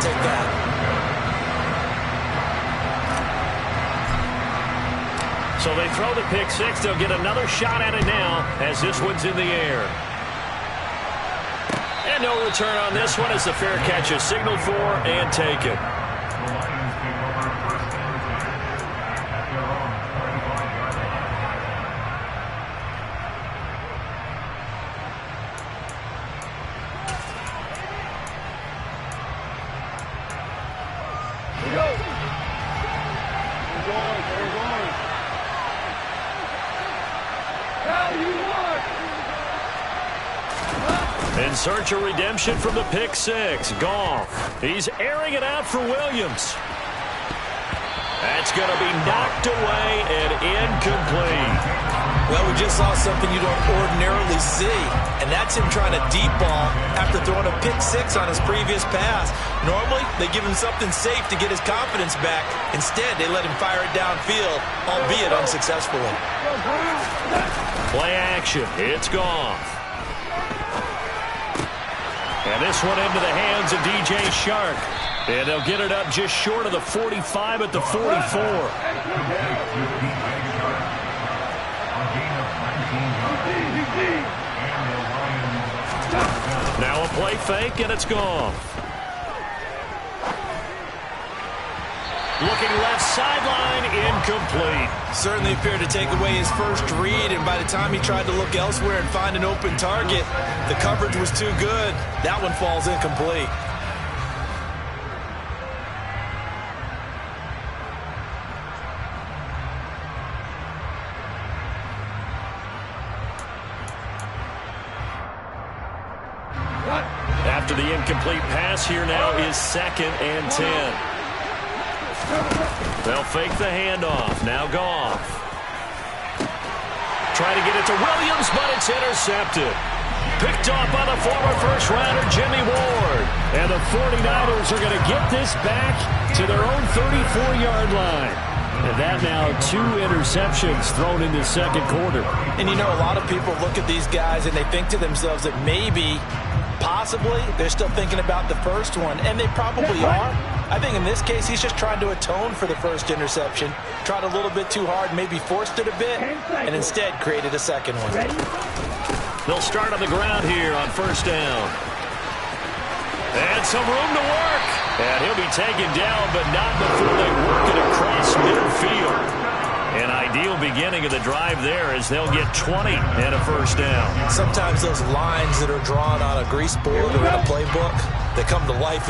take that. So they throw the pick six. They'll get another shot at it now as this one's in the air. And no return on this one as the fair catch is signaled for and taken. In search of redemption from the pick six. Goff. He's airing it out for Williams. That's going to be knocked away and incomplete. Well, we just saw something you don't ordinarily see, and that's him trying to deep ball after throwing a pick six on his previous pass. Normally, they give him something safe to get his confidence back. Instead, they let him fire it downfield, albeit unsuccessfully. Play action. It's Goff. And this one into the hands of DJ Shark. And they'll get it up just short of the 45 at the 44. Now a play fake, and it's gone. Looking left sideline, incomplete. Certainly appeared to take away his first read, and by the time he tried to look elsewhere and find an open target, the coverage was too good. That one falls incomplete. After the incomplete pass, here now is 2nd and 10. They'll fake the handoff. Now Goff. Try to get it to Williams, but it's intercepted. Picked off by the former first-rounder Jimmy Ward. And the 49ers are going to get this back to their own 34-yard line. And that now 2 interceptions thrown in the second quarter. And you know, a lot of people look at these guys and they think to themselves that maybe, possibly, they're still thinking about the first one, and they probably are. I think in this case, he's just trying to atone for the first interception. Tried a little bit too hard, maybe forced it a bit, and instead created a second one. They'll start on the ground here on first down. And some room to work. And he'll be taken down, but not before they work it across midfield. An ideal beginning of the drive there as they'll get 20 and a first down. Sometimes those lines that are drawn on a grease board or in a playbook, they come to life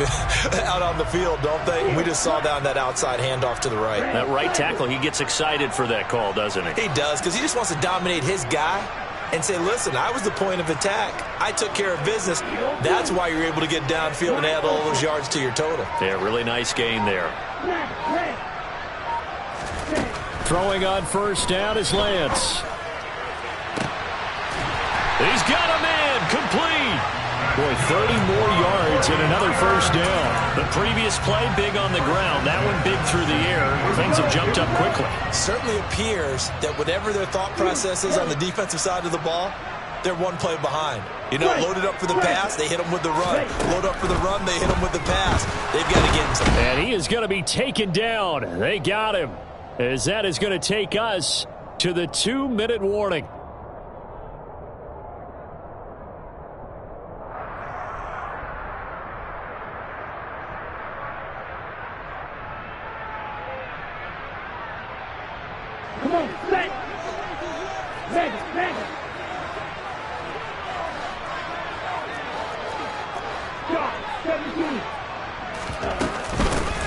out on the field, don't they? We just saw down that outside handoff to the right. That right tackle, he gets excited for that call, doesn't he? He does, because he just wants to dominate his guy and say, listen, I was the point of attack. I took care of business. That's why you're able to get downfield and add all those yards to your total. Yeah, really nice gain there. Throwing on first down is Lance. He's got a man complete. Boy, 30 more yards and another first down. The previous play, big on the ground. That one big through the air. Things have jumped up quickly. Certainly appears that whatever their thought process is on the defensive side of the ball, they're one play behind. You know, loaded up for the pass, they hit them with the run. Load up for the run, they hit them with the pass. They've got to get in some. And he is going to be taken down. They got him. As that is going to take us to the 2-minute warning. Come on, set. Ready. Shot, 17.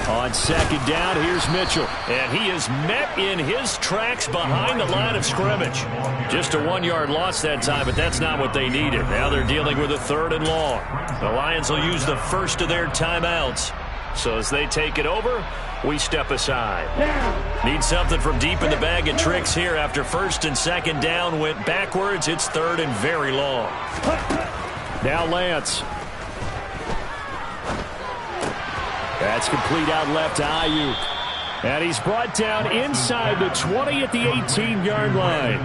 On second down, here's Mitchell. And he is met in his tracks behind the line of scrimmage. Just a 1-yard loss that time, but that's not what they needed. Now they're dealing with a 3rd and long. The Lions will use the first of their timeouts. So as they take it over, we step aside. Need something from deep in the bag of tricks here after 1st and 2nd down went backwards. It's 3rd and very long. Now Lance. That's complete out left to Ayuk. And he's brought down inside the 20 at the 18-yard line.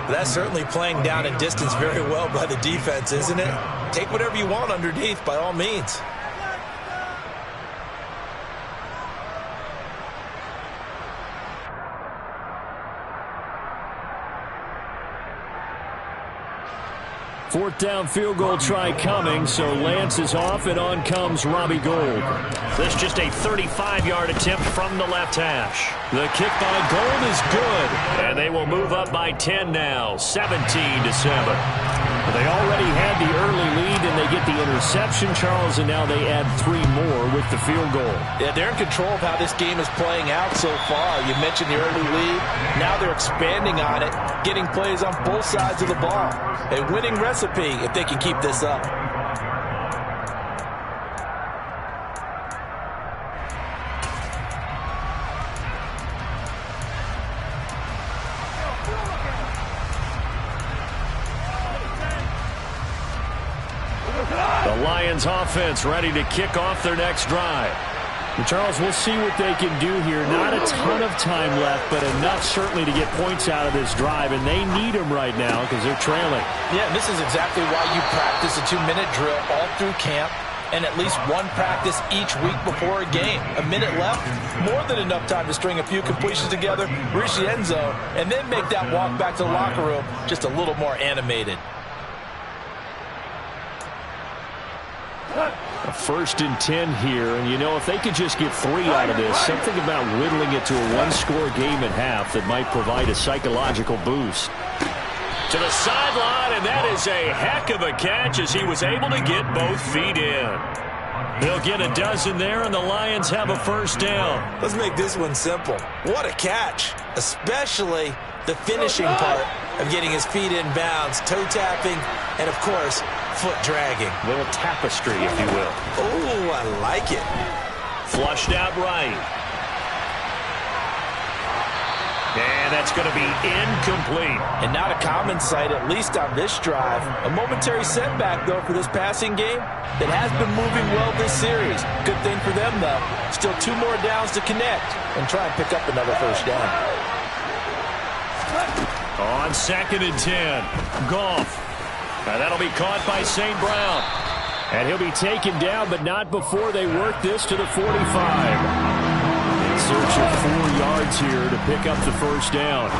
That's certainly playing down in distance very well by the defense, isn't it? Take whatever you want underneath, by all means. Fourth down field goal try coming, so Lance is off, and on comes Robbie Gould. This just a 35-yard attempt from the left hash. The kick by Gould is good, and they will move up by 10 now, 17-7. They already had the early lead, and they get the interception, Charles, and now they add 3 more with the field goal. Yeah, they're in control of how this game is playing out so far. You mentioned the early lead. Now they're expanding on it, getting plays on both sides of the ball. A winning recipe if they can keep this up. The Lions offense ready to kick off their next drive. And Charles, we'll see what they can do here. Not a ton of time left, but enough certainly to get points out of this drive, and they need them right now because they're trailing. Yeah, and this is exactly why you practice a 2-minute drill all through camp and at least one practice each week before a game. A minute left, more than enough time to string a few completions together, reach the end zone, and then make that walk back to the locker room just a little more animated. A 1st and 10 here, and you know, if they could just get 3 out of this, something about whittling it to a one-score game at half that might provide a psychological boost. To the sideline, and that is a heck of a catch as he was able to get both feet in. They'll get a dozen there, and the Lions have a 1st down. Let's make this one simple. What a catch, especially the finishing part of getting his feet in bounds, toe tapping, and of course, foot dragging. Little tapestry, if you will. Oh, I like it. Flushed out right. And that's going to be incomplete. And not a common sight, at least on this drive. A momentary setback, though, for this passing game that has been moving well this series. Good thing for them, though. Still 2 more downs to connect and try and pick up another 1st down. On 2nd and 10, Goff. Now that'll be caught by St. Brown. And he'll be taken down, but not before they work this to the 45. In search of 4 yards here to pick up the 1st down.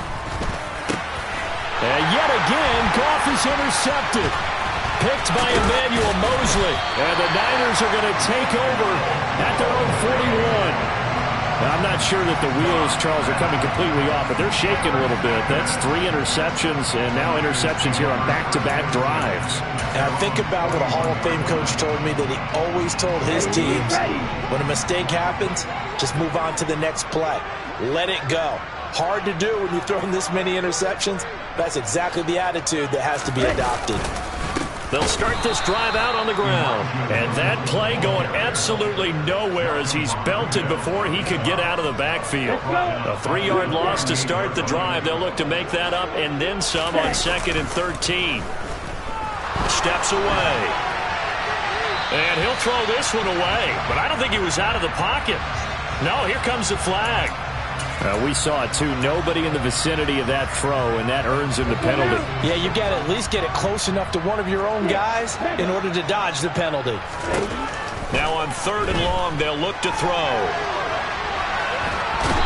And yet again, Goff is intercepted. Picked by Emmanuel Mosley. And the Niners are going to take over at their own 41. Now, I'm not sure that the wheels, Charles, are coming completely off, but they're shaking a little bit. That's 3 interceptions, and now interceptions here on back-to-back drives. And I think about what a Hall of Fame coach told me that he always told his teams, when a mistake happens, just move on to the next play. Let it go. Hard to do when you've thrown this many interceptions. That's exactly the attitude that has to be adopted. They'll start this drive out on the ground. And that play going absolutely nowhere as he's belted before he could get out of the backfield. A 3-yard loss to start the drive. They'll look to make that up and then some on 2nd and 13. Steps away. And he'll throw this one away. But I don't think he was out of the pocket. No, here comes the flag. We saw it, too. Nobody in the vicinity of that throw, and that earns him the penalty. Yeah, you got to at least get it close enough to one of your own guys in order to dodge the penalty. Now on 3rd and long, they'll look to throw.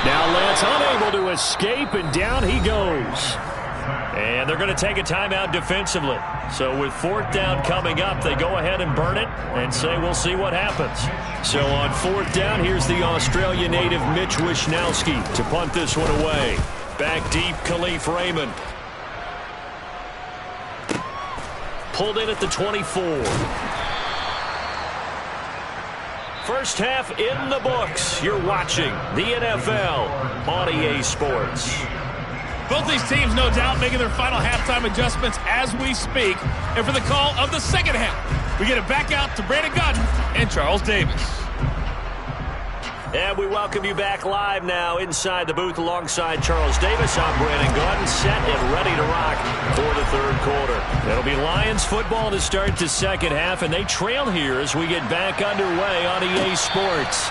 Now Lance unable to escape, and down he goes. And they're going to take a timeout defensively. So with 4th down coming up, they go ahead and burn it and say we'll see what happens. So on 4th down, here's the Australia native Mitch Wishnowsky to punt this one away. Back deep, Khalif Raymond. Pulled in at the 24. First half in the books. You're watching the NFL on EA Sports. Both these teams, no doubt, making their final halftime adjustments as we speak. And for the call of the second half, we get it back out to Brandon Gaudin and Charles Davis. And we welcome you back live now inside the booth alongside Charles Davis. I'm Brandon Gaudin, set and ready to rock for the 3rd quarter. It'll be Lions football to start the second half, and they trail here as we get back underway on EA Sports.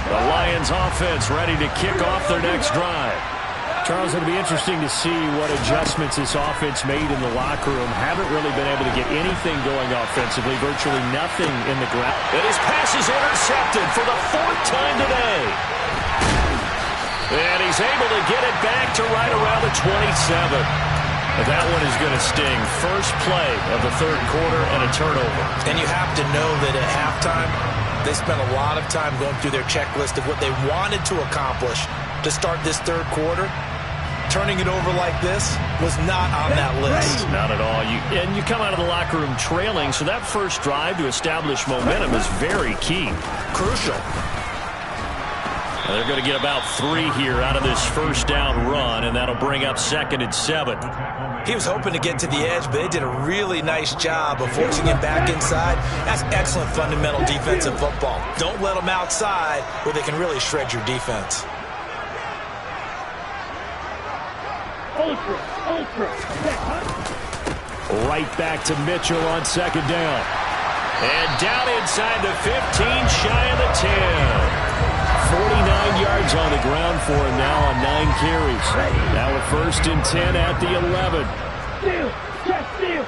The Lions offense ready to kick off their next drive. Charles, it'll be interesting to see what adjustments this offense made in the locker room. Haven't really been able to get anything going offensively, virtually nothing in the ground. And his pass is intercepted for the 4th time today. And he's able to get it back to right around the 27. But that one is going to sting. First play of the 3rd quarter and a turnover. And you have to know that at halftime, they spent a lot of time going through their checklist of what they wanted to accomplish to start this 3rd quarter. Turning it over like this was not on that list. Not at all. And you come out of the locker room trailing, so that first drive to establish momentum is very key. Crucial. Now they're going to get about 3 here out of this first down run, and that'll bring up 2nd and 7. He was hoping to get to the edge, but they did a really nice job of forcing him back inside. That's excellent fundamental defensive football. Don't let them outside where they can really shred your defense. Right back to Mitchell on 2nd down. And down inside the 15, shy of the 10. 49 yards on the ground for him now on 9 carries. Now a 1st and 10 at the 11. Steal. Check steal.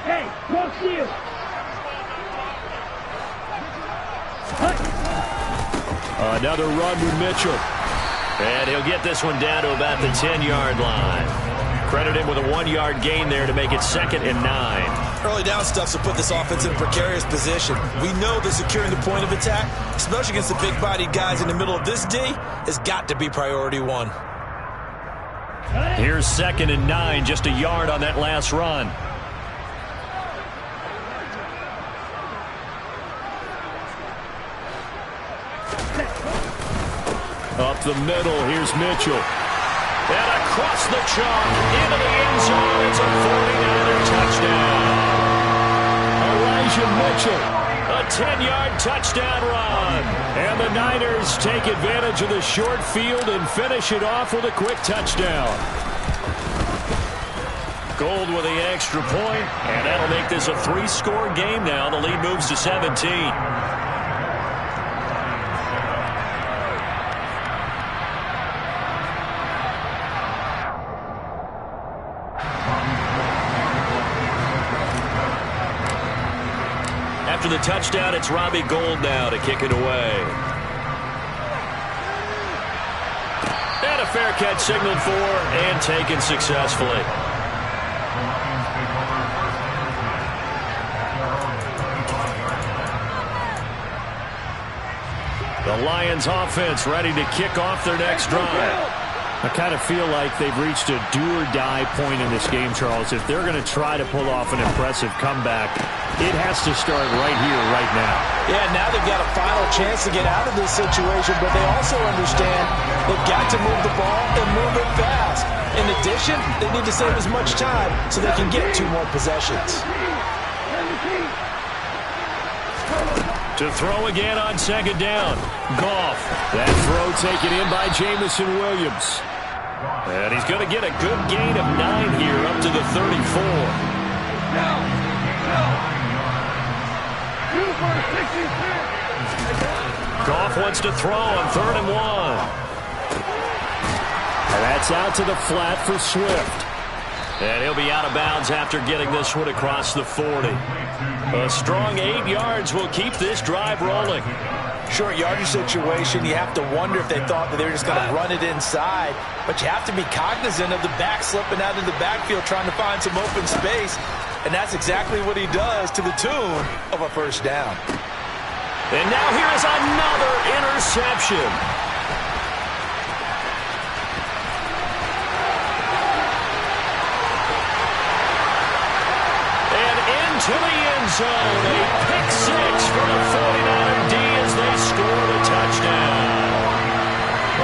Hey, go steal. Another run to Mitchell. And he'll get this one down to about the 10-yard line. Credit him with a 1-yard gain there to make it 2nd and 9. Early down stuff will put this offense in a precarious position. We know that securing the point of attack, especially against the big-bodied guys in the middle of this D, has got to be priority 1. Here's 2nd and 9, just a yard on that last run. Up the middle, here's Mitchell. And across the chalk, into the end zone, it's a 49er touchdown. Elijah Mitchell. A 10-yard touchdown run. And the Niners take advantage of the short field and finish it off with a quick touchdown. Gold with the extra point, and that'll make this a 3-score game now. The lead moves to 17. After the touchdown, it's Robbie Gould now to kick it away. And a fair catch signaled for and taken successfully. The Lions offense ready to kick off their next drive. I kind of feel like they've reached a do-or-die point in this game, Charles. If they're going to try to pull off an impressive comeback, it has to start right here, right now. Yeah, now they've got a final chance to get out of this situation, but they also understand they've got to move the ball and move it fast. In addition, they need to save as much time so they can get 2 more possessions. To throw again on 2nd down. Goff. That throw taken in by Jameson Williams. And he's going to get a good gain of 9 here up to the 34. Goff wants to throw on 3rd and 1. And that's out to the flat for Swift. And he'll be out of bounds after getting this one across the 40. A strong 8 yards will keep this drive rolling. Short yardage situation, you have to wonder if they thought that they were just going to run it inside. But you have to be cognizant of the back slipping out in the backfield trying to find some open space. And that's exactly what he does to the tune of a 1st down. And now here is another interception. To the end zone, a pick 6 for the 49er D as they score the touchdown.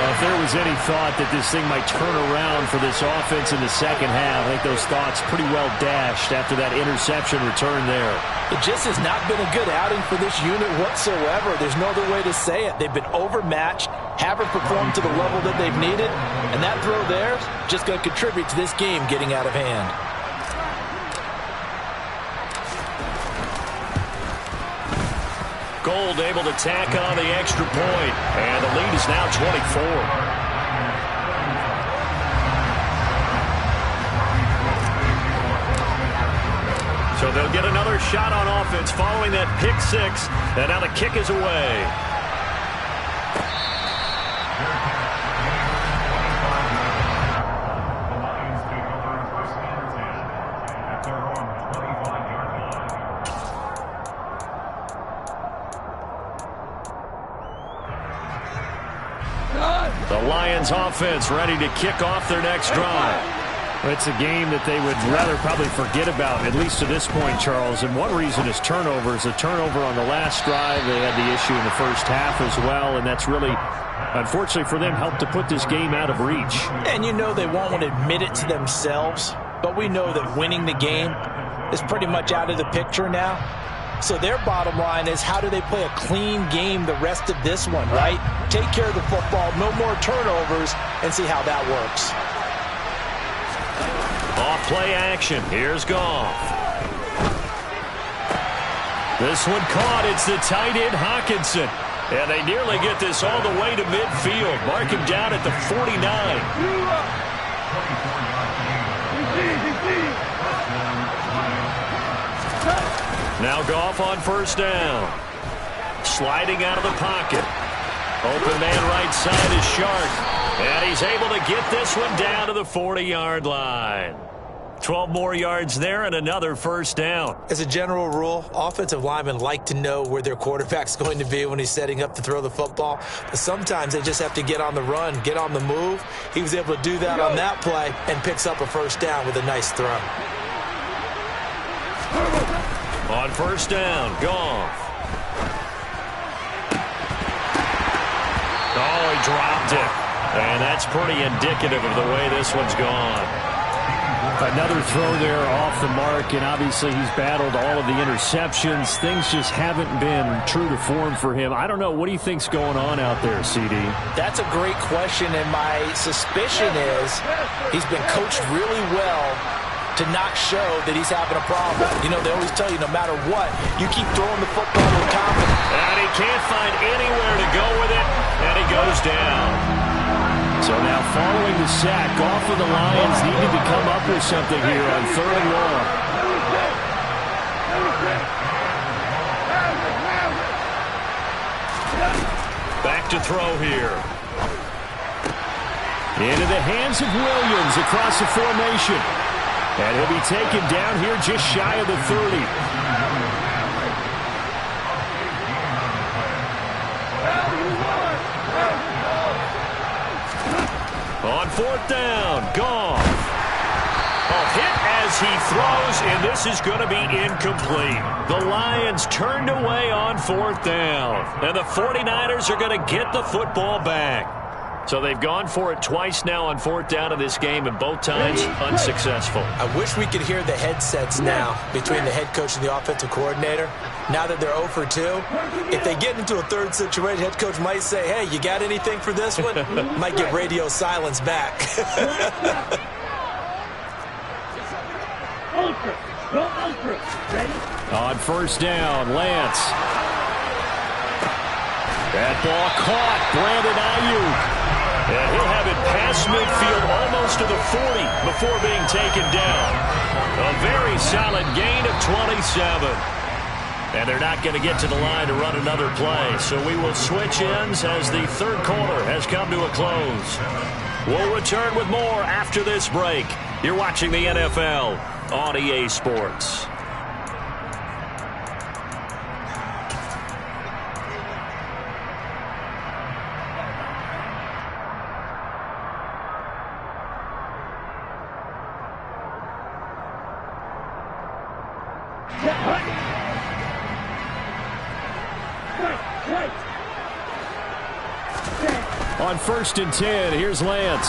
A there was any thought that this thing might turn around for this offense in the second half, I think those thoughts pretty well dashed after that interception return there. It just has not been a good outing for this unit whatsoever. There's no other way to say it. They've been overmatched, haven't performed to the level that they've needed, and that throw there is just going to contribute to this game getting out of hand. Gold able to tack on the extra point, and the lead is now 24. So they'll get another shot on offense following that pick six, and now the kick is away. The Lions offense ready to kick off their next drive. It's a game that they would rather probably forget about, at least to this point, Charles. And one reason is turnovers. A turnover on the last drive. They had the issue in the first half as well, and that's really, unfortunately for them, helped to put this game out of reach. And you know they won't want to admit it to themselves, but we know that winning the game is pretty much out of the picture now. So their bottom line is, how do they play a clean game the rest of this one, right? Take care of the football, no more turnovers, and see how that works. Off play action. Here's Goff. This one caught. It's the tight end Hockenson. And they nearly get this all the way to midfield. Mark him down at the 49. Now Goff on first down. Sliding out of the pocket. Open man right side is Shark. And he's able to get this one down to the 40-yard line. 12 more yards there and another first down. As a general rule, offensive linemen like to know where their quarterback's going to be when he's setting up to throw the football. But sometimes they just have to get on the run, get on the move. He was able to do that on that play and picks up a first down with a nice throw. On first down, Goff. Oh, he dropped it. And that's pretty indicative of the way this one's gone. Another throw there off the mark, and obviously he's battled all of the interceptions. Things just haven't been true to form for him. I don't know. What do you think's going on out there, CD? That's a great question, and my suspicion is he's been coached really well to not show that he's having a problem. You know, they always tell you no matter what, you keep throwing the football with confidence. And he can't find anywhere to go with it, and he goes down. So now following the sack, Goff of the Lions needed to come up with something here on third and long. Back to throw here. Into the hands of Williams across the formation. And he'll be taken down here just shy of the 30. On fourth down, Goff. Hit as he throws, and this is going to be incomplete. The Lions turned away on fourth down, and the 49ers are going to get the football back. So they've gone for it twice now on fourth down in this game, and both times unsuccessful. I wish we could hear the headsets now between the head coach and the offensive coordinator. Now that they're 0 for 2, if they get into a third situation, head coach might say, hey, you got anything for this one? Might get radio silence back. Ultra. Go ultra. Ready? On first down, Lance. That ball caught. Brandon Ayuk. And he'll have it past midfield almost to the 40 before being taken down. A very solid gain of 27. And they're not going to get to the line to run another play. So we will switch ends as the third quarter has come to a close. We'll return with more after this break. You're watching the NFL on EA Sports. On 1st and 10, here's Lance.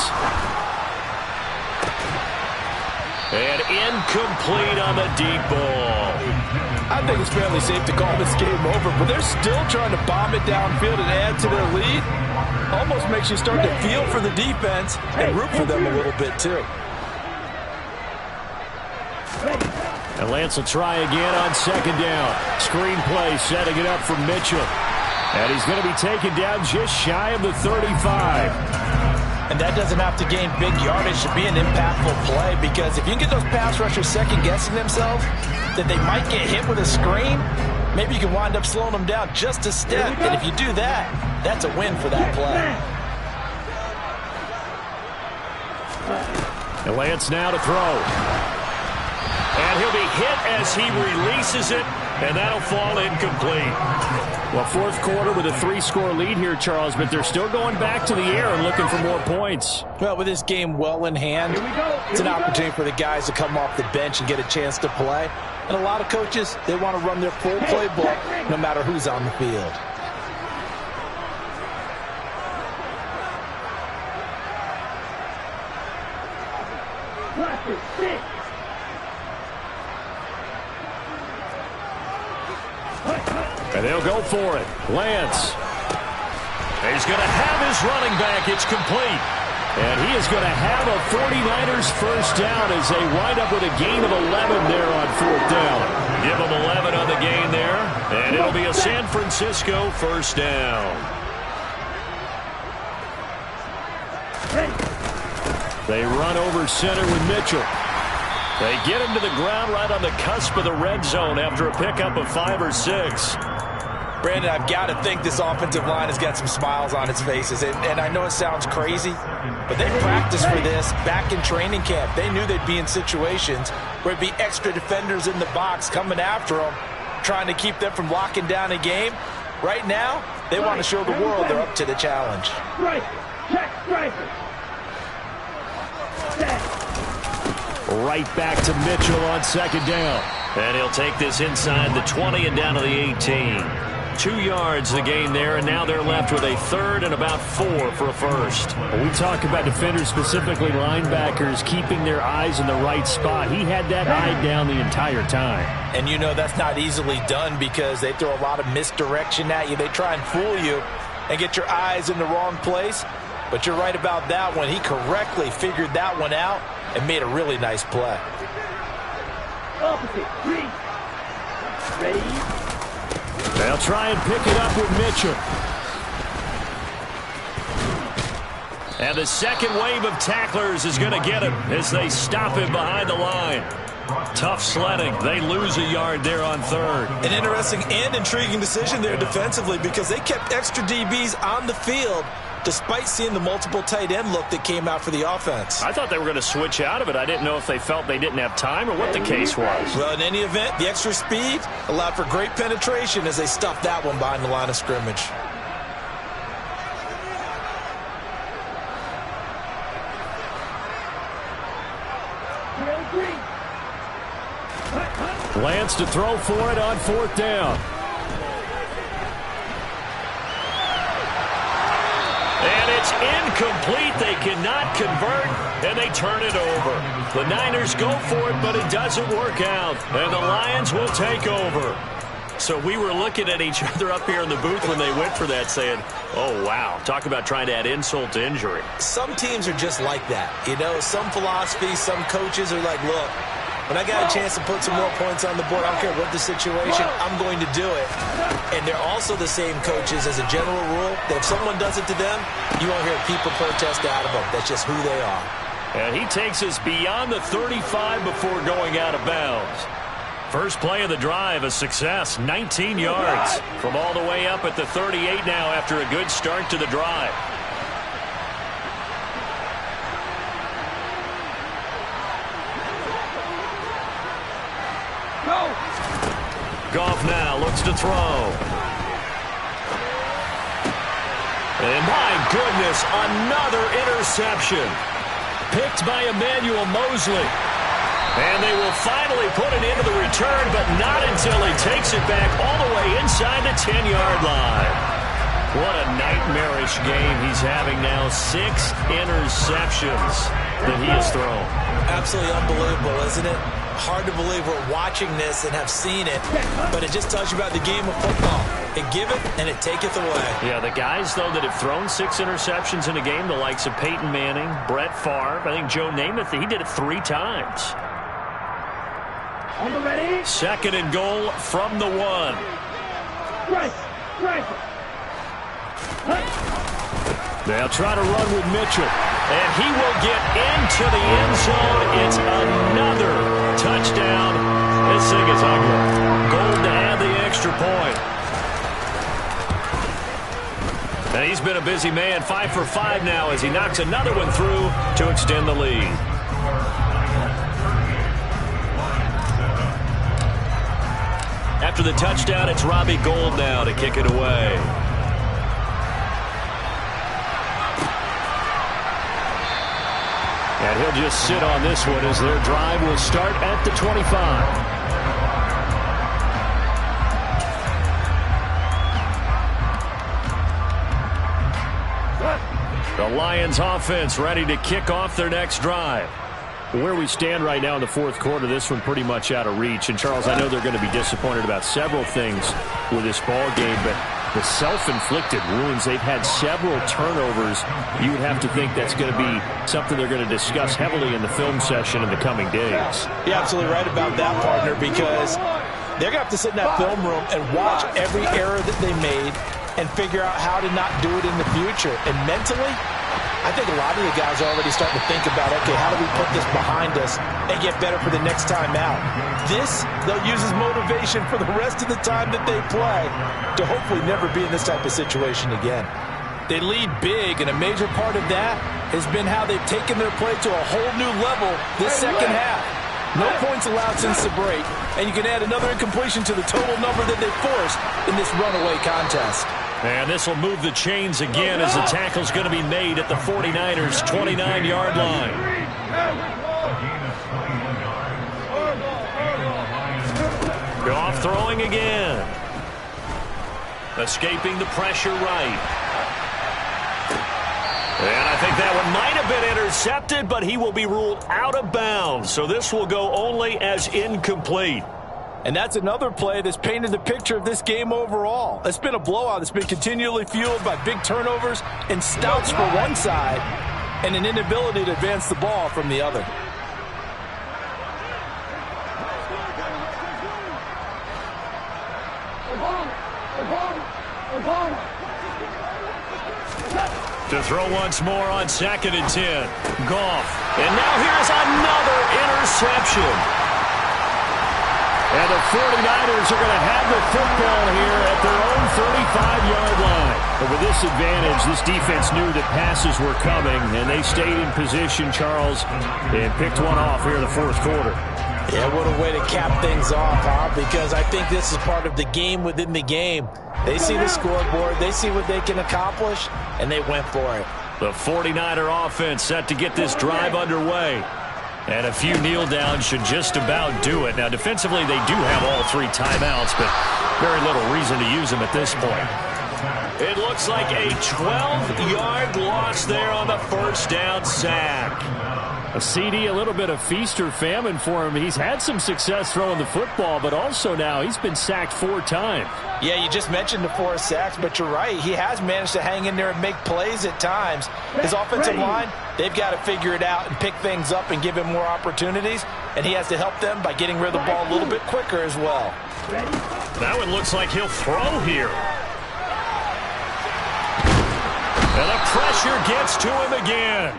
And incomplete on the deep ball. I think it's fairly safe to call this game over, but they're still trying to bomb it downfield and add to their lead. Almost makes you start to feel for the defense and root for them a little bit too. And Lance will try again on 2nd down. Screen play setting it up for Mitchell. And he's going to be taken down just shy of the 35. And that doesn't have to gain big yardage to be an impactful play, because if you can get those pass rushers second-guessing themselves that they might get hit with a screen, maybe you can wind up slowing them down just a step. And if you do that, that's a win for that play. And Lance now to throw. And he'll be hit as he releases it, and that'll fall incomplete. Well, 4th quarter with a 3-score lead here, Charles, but they're still going back to the air and looking for more points. Well, with this game well in hand, it's an opportunity for the guys to come off the bench and get a chance to play. And a lot of coaches, they want to run their full playbook no matter who's on the field. And they'll go for it. Lance. He's going to have his running back. It's complete. And he is going to have a 49ers first down as they wind up with a gain of 11 there on 4th down. Give them 11 on the gain there, and it'll be a San Francisco first down. They run over center with Mitchell. They get him to the ground right on the cusp of the red zone after a pickup of 5 or 6. Brandon, I've got to think this offensive line has got some smiles on its faces. And I know it sounds crazy, but they practiced for this back in training camp. They knew they'd be in situations where it'd be extra defenders in the box coming after them, trying to keep them from locking down a game. Right now, they want to show the world they're up to the challenge. Right back to Mitchell on 2nd down. And he'll take this inside the 20 and down to the 18. 2 yards the gain there, and now they're left with a 3rd and about 4 for a first. When we talk about defenders, specifically linebackers, keeping their eyes in the right spot. He had that eye down the entire time. And you know that's not easily done because they throw a lot of misdirection at you. They try and fool you and get your eyes in the wrong place. But you're right about that one. He correctly figured that one out and made a really nice play. Opposite, 3. Ready? They'll try and pick it up with Mitchell. And the second wave of tacklers is going to get him as they stop him behind the line. Tough sledding. They lose a yard there on 3rd. An interesting and intriguing decision there defensively because they kept extra DBs on the field despite seeing the multiple tight end look that came out for the offense. I thought they were going to switch out of it. I didn't know if they felt they didn't have time or what the case was. Well, in any event, the extra speed allowed for great penetration as they stuffed that one behind the line of scrimmage. Lance to throw for it on 4th down. And it's incomplete. They cannot convert, and they turn it over. The Niners go for it, but it doesn't work out, and the Lions will take over. So we were looking at each other up here in the booth when they went for that saying, oh, wow, talk about trying to add insult to injury. Some teams are just like that. You know, some philosophies, some coaches are like, look, when I got a chance to put some more points on the board, I don't care what the situation, I'm going to do it. And they're also the same coaches as a general rule that if someone does it to them, you won't hear people protest out of them. That's just who they are. And he takes us beyond the 35 before going out of bounds. First play of the drive, a success, 19 yards from all the way up at the 38 now after a good start to the drive. Goff now looks to throw. And my goodness, another interception. Picked by Emmanuel Mosley. And they will finally put it into the return, but not until he takes it back all the way inside the 10-yard line. What a nightmarish game he's having now. 6 interceptions that he has thrown. Absolutely unbelievable, isn't it? Hard to believe we're watching this and have seen it, but it just tells you about the game of football. It giveth and it taketh away. Yeah, the guys, though, that have thrown 6 interceptions in a game, the likes of Peyton Manning, Brett Favre, I think Joe Namath, he did it 3 times. On the ready. 2nd and goal from the 1. Right. They'll try to run with Mitchell. And he will get into the end zone. It's another touchdown. This thing is ugly. Gold to add the extra point. And he's been a busy man. 5 for 5 now as he knocks another one through to extend the lead. After the touchdown, it's Robbie Gould now to kick it away. And he'll just sit on this one as their drive will start at the 25. The Lions offense ready to kick off their next drive. Where we stand right now in the 4th quarter, this one pretty much out of reach. And, Charles, I know they're going to be disappointed about several things with this ball game, but the self-inflicted wounds, they've had several turnovers. You would have to think that's going to be something they're going to discuss heavily in the film session in the coming days. You're absolutely right about that, partner, because they're going to have to sit in that film room and watch every error that they made and figure out how to not do it in the future. And mentally, I think a lot of the guys are already starting to think about, okay, how do we put this behind us and get better for the next time out? This, they'll use as motivation for the rest of the time that they play to hopefully never be in this type of situation again. They lead big, and a major part of that has been how they've taken their play to a whole new level this second half. No points allowed since the break, and you can add another incompletion to the total number that they forced in this runaway contest. And this will move the chains again as the tackle's going to be made at the 49ers' 29-yard line. Goff throwing again. Escaping the pressure right. And I think that one might have been intercepted, but he will be ruled out of bounds. So this will go only as incomplete. And that's another play that's painted the picture of this game overall. It's been a blowout. It's been continually fueled by big turnovers and stouts for one side and an inability to advance the ball from the other. To throw once more on 2nd and 10. Goff. And now here's another interception. And the 49ers are going to have the football here at their own 35-yard line. But with this advantage, this defense knew that passes were coming, and they stayed in position, Charles, and picked one off here in the 4th quarter. Yeah, what a way to cap things off, huh? Because I think this is part of the game within the game. They see the scoreboard, they see what they can accomplish, and they went for it. The 49er offense set to get this drive underway. And a few kneel downs should just about do it. Now, defensively, they do have all 3 timeouts, but very little reason to use them at this point. It looks like a 12-yard loss there on the first down sack. A CD, a little bit of feast or famine for him. He's had some success throwing the football, but also now he's been sacked 4 times. Yeah, you just mentioned the 4 sacks, but you're right. He has managed to hang in there and make plays at times. His offensive line, they've got to figure it out and pick things up and give him more opportunities, and he has to help them by getting rid of the ball a little bit quicker as well. That one looks like he'll throw here. And the pressure gets to him again.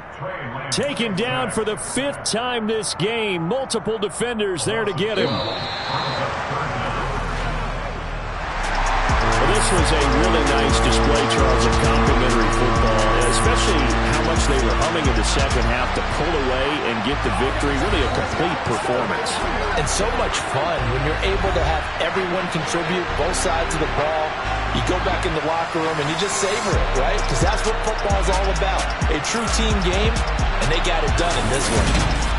Taken down for the 5th time this game. Multiple defenders there to get him. Well, this was a really nice display, Charles, of complimentary football, especially how much they were humming in the second half to pull away and get the victory. Really a complete performance. And so much fun when you're able to have everyone contribute, both sides of the ball. You go back in the locker room and you just savor it, right? Because that's what football is all about. A true team game, and they got it done in this one.